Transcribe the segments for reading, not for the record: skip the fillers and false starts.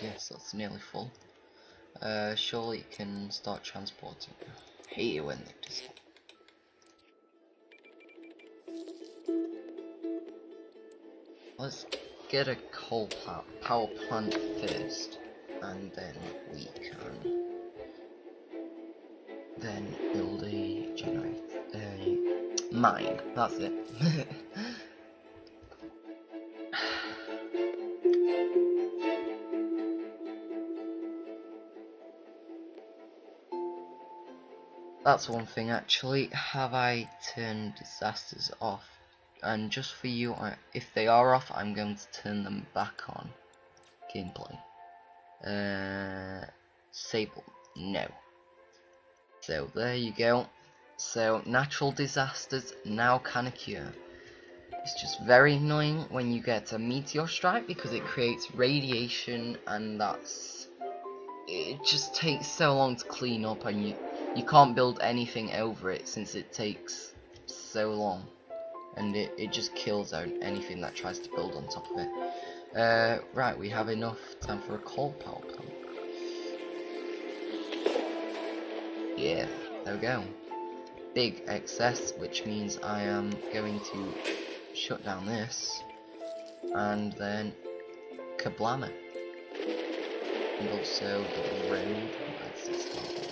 yes, that's nearly full. Surely it can start transporting. I hate it when they just. Let's get a coal power plant first, and then we can then build a mine. That's it. That's one thing actually. Have I turned disasters off? And just for you, if they are off, I'm going to turn them back on. Gameplay. Disable. No. So there you go. So natural disasters now can occur. It's just very annoying when you get a meteor strike because it creates radiation, and it just takes so long to clean up, and you can't build anything over it since it takes so long, and it just kills out anything that tries to build on top of it. Right, we have enough time for a coal power plant. Yeah, there we go. Big excess, which means I am going to shut down this, and then kablam it. And also the road. Let's just start it.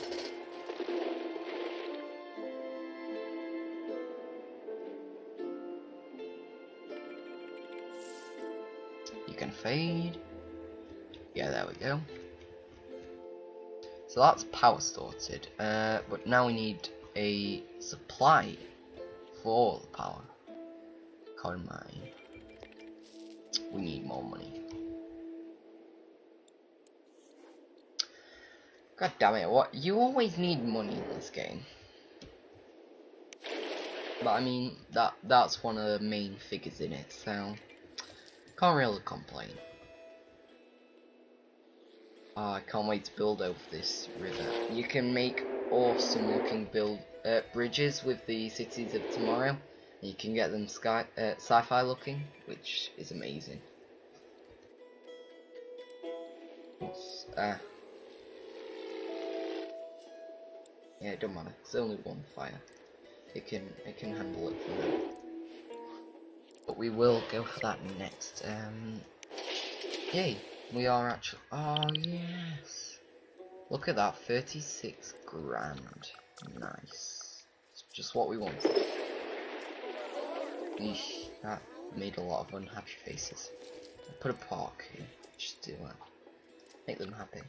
You can fade. Yeah, there we go. So that's power sorted. But now we need a supply for the power. Coal mine. We need more money. God damn it! What? You always need money in this game. But I mean, that's one of the main figures in it, so can't really complain. Oh, I can't wait to build over this river. You can make awesome looking bridges with the cities of tomorrow. You can get them sci-fi looking, which is amazing. Yeah, it don't matter. It's only one fire. It can handle it for now. But we will go for that next. Yay! We are actually. Oh yes! Look at that, 36 grand. Nice. It's just what we wanted. Eesh, that made a lot of unhappy faces. I'll put a park here, just to make them happy.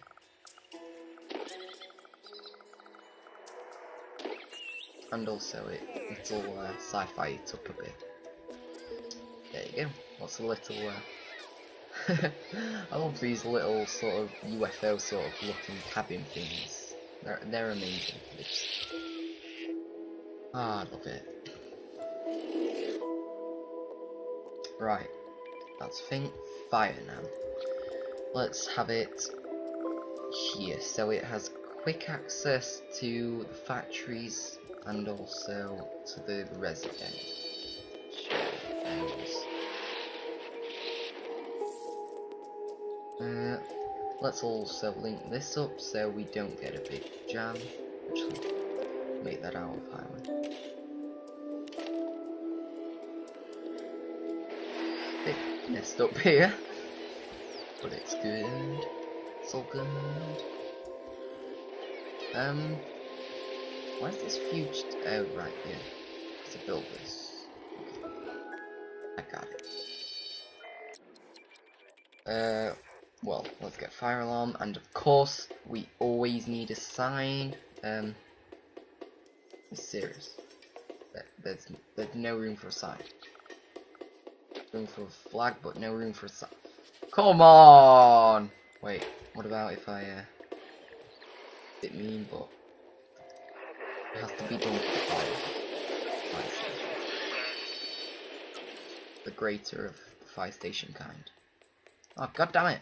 And also it'll sci-fi it up a bit. There you go. What's a little I love these little sort of UFO sort of looking cabin things. They're amazing. I love it. Right. That's fire now. Let's have it here so it has quick access to the factories and also to the residents. Let's also link this up so we don't get a big jam, which will make that our highway. Bit messed up here, but it's good. It's all good. Where's this fused? Oh, right here. To build this. I got it. Well, let's get fire alarm, and of course, we always need a sign. It's serious. There's no room for a sign. Room for a flag, but no room for a sign. Come on! Wait, what about if I, bit mean, but it has to be done for the fire station. The greater of the fire station kind. Oh, god damn it!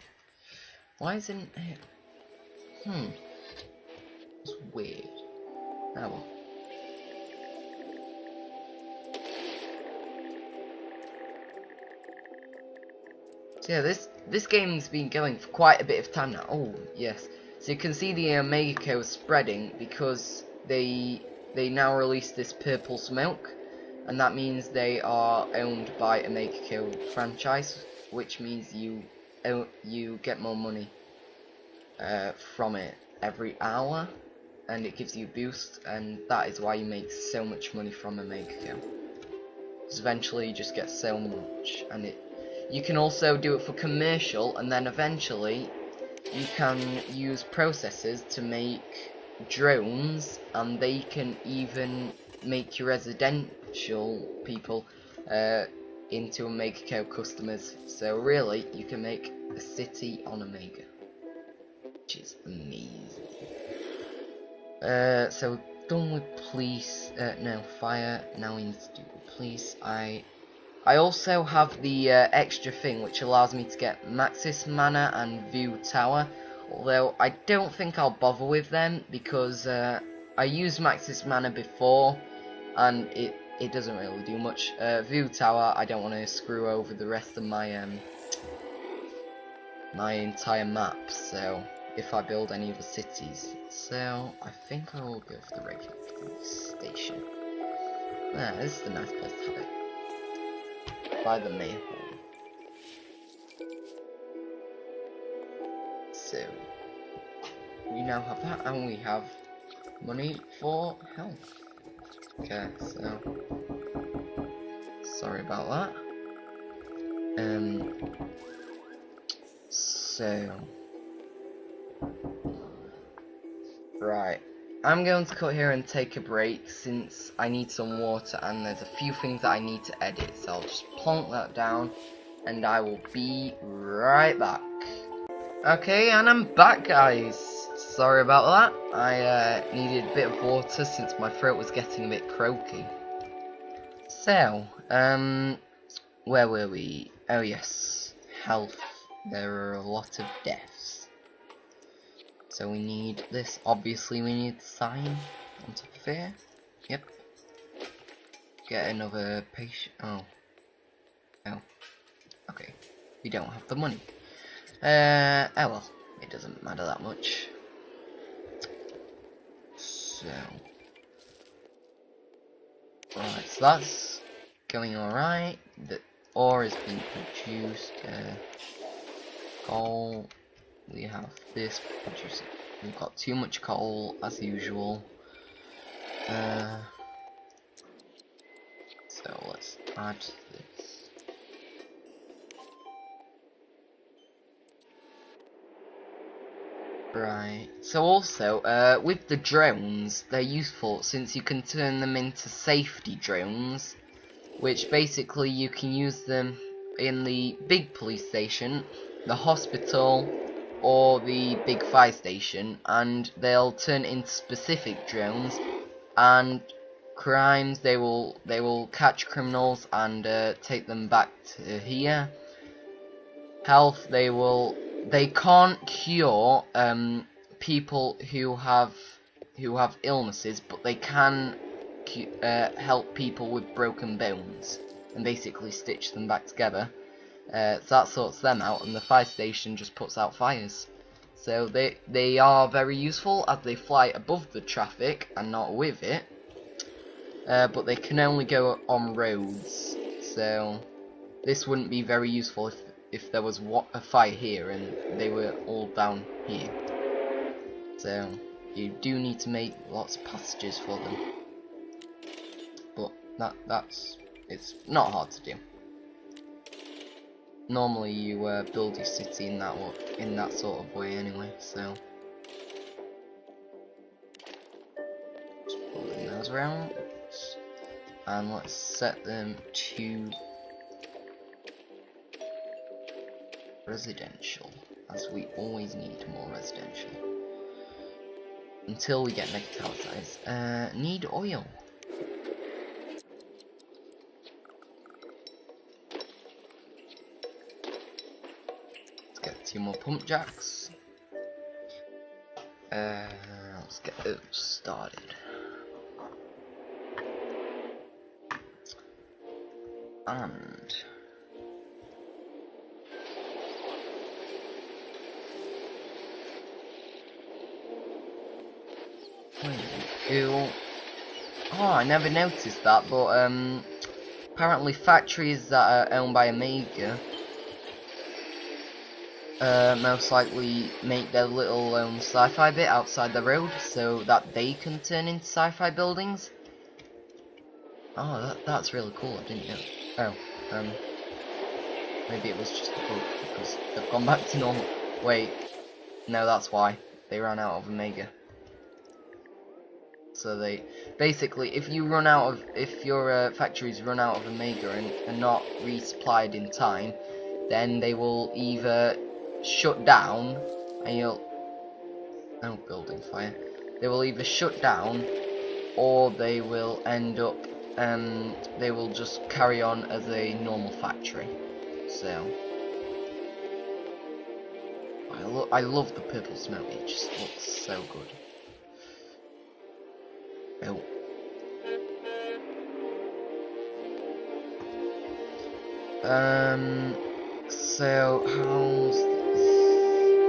Why isn't it? It's weird. Oh well. So yeah, this game's been going for quite a bit of time now. Oh, yes. So you can see the Omega Co spreading because they now release this purple smoke, and that means they are owned by Omega Co franchise, which means you get more money from it every hour, and it gives you a boost, and that is why you make so much money from Omega Co. Because eventually you just get so much, and you can also do it for commercial, and then eventually you can use processors to make drones, and they can even make your residential people into Omega Co customers. So really, you can make a city on Omega, which is amazing. So done with police. No, fire. Now we need to do police. I also have the extra thing which allows me to get Maxis Manor and View Tower, although I don't think I'll bother with them because I used Maxis Manor before and it doesn't really do much. View Tower, I don't want to screw over the rest of my my entire map, so if I build any of the cities. So I think I will go for the regular police station. This is the nice place to have it. By the main hall. So we now have that, and we have money for health. Okay, so sorry about that. So right, I'm going to cut here and take a break since I need some water and there's a few things that I need to edit, so I'll just plonk that down and I will be right back. Okay, and I'm back, guys. Sorry about that. I needed a bit of water since my throat was getting a bit croaky. So, where were we? Oh yes, health. There are a lot of deaths. So we need this. Obviously we need the sign on top of here. Yep. Get another patient. Oh. Okay. We don't have the money. Oh well. It doesn't matter that much. So. Alright, so that's going alright. The ore is being produced. Coal. We have this producing. We've got too much coal as usual. So let's add this. Right. So also, with the drones, they're useful since you can turn them into safety drones, which basically you can use them in the big police station, the hospital, or the big fire station, and they'll turn into specific drones, and crimes, they will catch criminals and take them back to here. Health, they can't cure people who have illnesses, but they can help people with broken bones and basically stitch them back together. So that sorts them out, and the fire station just puts out fires. So they are very useful as they fly above the traffic and not with it. But they can only go on roads. So this wouldn't be very useful if there was a fire here and they were all down here. So you do need to make lots of passages for them. But it's not hard to do. Normally you build your city in that sort of way anyway, so just pulling those around, and let's set them to residential, as we always need more residential until we get mega tower size. Need oil. Two more pump jacks. Let's get those started. And Cool. Oh, I never noticed that, but apparently factories that are owned by Omega most likely make their little sci-fi bit outside the road so that they can turn into sci-fi buildings. Oh, that's really cool. I didn't know. Oh, maybe it was just a bug because they've gone back to normal. Wait, no, that's why they ran out of Omega. So they basically, if your factories run out of Omega and are not resupplied in time, then they will either shut down and building fire. They will either shut down or they will end up they will just carry on as a normal factory. So I love the purple smoke. It just looks so good. Oh. So how's this?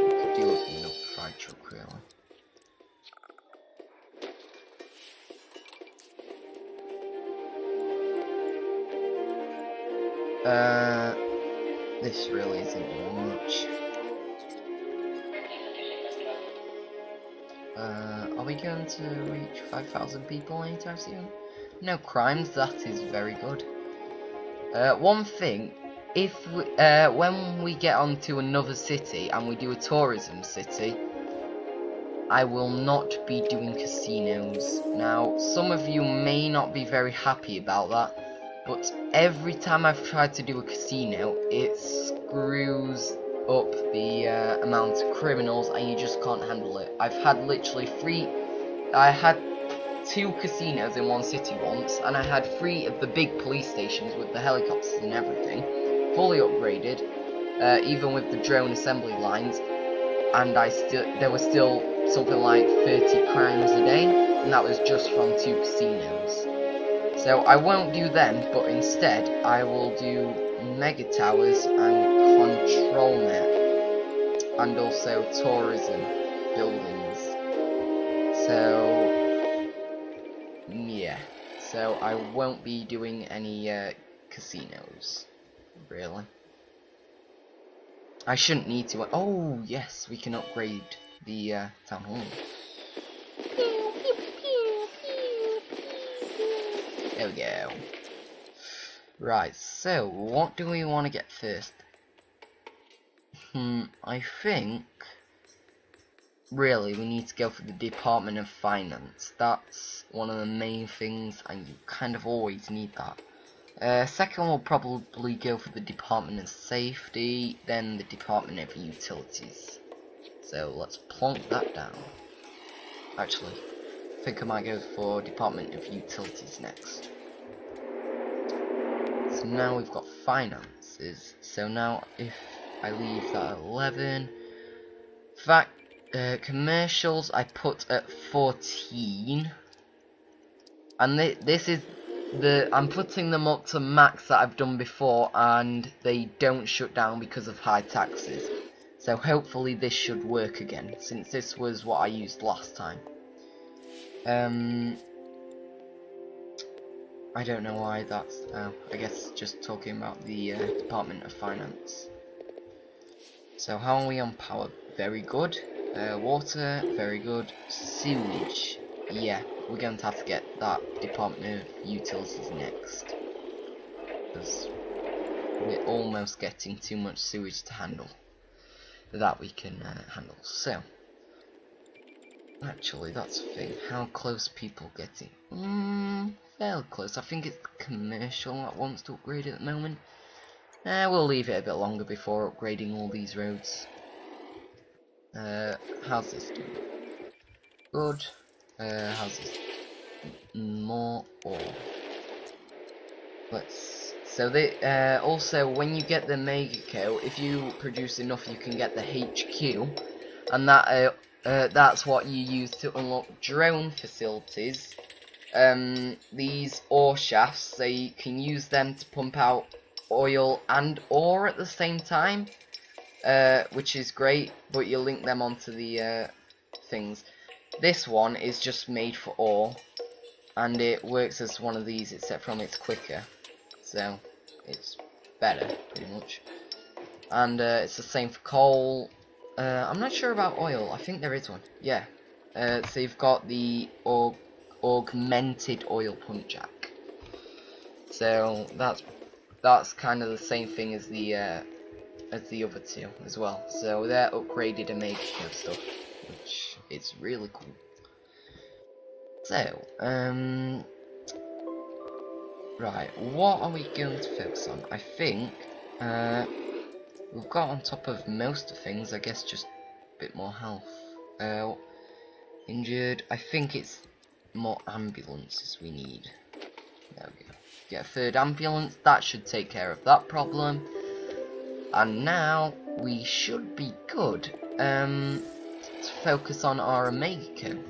We could do with enough fire truck, really. This really isn't much. Are we going to reach 5,000 people anytime soon? No crimes, that is very good. One thing, if we, when we get onto another city and we do a tourism city, I will not be doing casinos. Now, some of you may not be very happy about that, but every time I've tried to do a casino, it screws up the amount of criminals and you just can't handle it. I've had literally I had 2 casinos in one city once, and I had 3 of the big police stations with the helicopters and everything, fully upgraded, even with the drone assembly lines, and there was still something like 30 crimes a day, and that was just from 2 casinos. So I won't do them, but instead I will do mega towers and control net, and also tourism buildings. So yeah, so I won't be doing any casinos, really. I shouldn't need to. Oh yes, we can upgrade the town hall. There we go. Right, so what do we want to get first? I think really we need to go for the Department of Finance. That's one of the main things, and you kind of always need that. Second, we'll probably go for the Department of Safety, then the Department of Utilities. So let's plonk that down. Actually, I think I might go for Department of Utilities next. So now we've got finances. So now if I leave that at 11, commercials I put at 14, and this is I'm putting them up to max that I've done before, and they don't shut down because of high taxes. So hopefully this should work again, since this was what I used last time. I don't know why that's. I guess just talking about the Department of Finance. So how are we on power? Very good. Water, very good. Sewage, yeah, we're going to have to get that Department of Utilities next, because we're almost getting too much sewage to handle. That we can handle. So, actually, that's the thing. How close people getting? Fairly close. I think it's commercial that wants to upgrade at the moment. We'll leave it a bit longer before upgrading all these roads. How's this doing? Good. How's this? More or let's. So they also, when you get the Mega Co, if you produce enough, you can get the HQ, and that's what you use to unlock drone facilities. These ore shafts, so you can use them to pump out oil and ore at the same time. Which is great, but you link them onto the things. This one is just made for ore, and it works as one of these, except from it's quicker, so it's better, pretty much. And it's the same for coal. I'm not sure about oil. I think there is one. Yeah. So you've got the augmented oil pump jack. So that's kind of the same thing as the other two as well. So they're upgraded and made of stuff, which is really cool. So right, what are we going to focus on? I think we've got on top of most of things, I guess, just a bit more health. Injured. I think it's more ambulances we need. There we go. Get a third ambulance. That should take care of that problem. And now we should be good to focus on our Omega code.